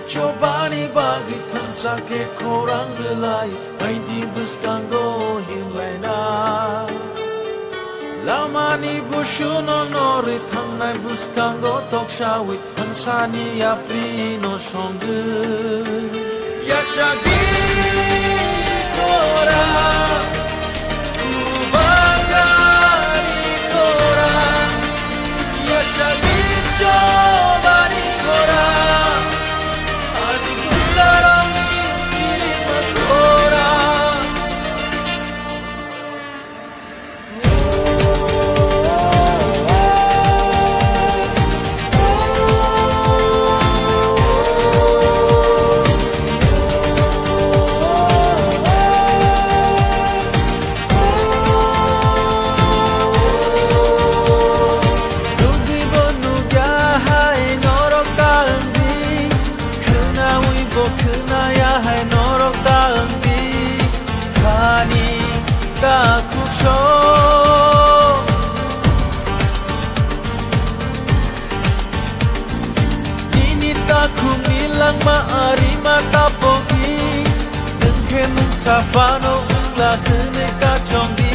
Coba ni bagi tan sakit korang relai, main di buskango himlai na. Lama ni bushuno nori thang nai buskango tok shawi, hansani apri no shongu. Ya jadi korang, ubangari korang, ya jadi coba ni korang. Safano la tene ka chongi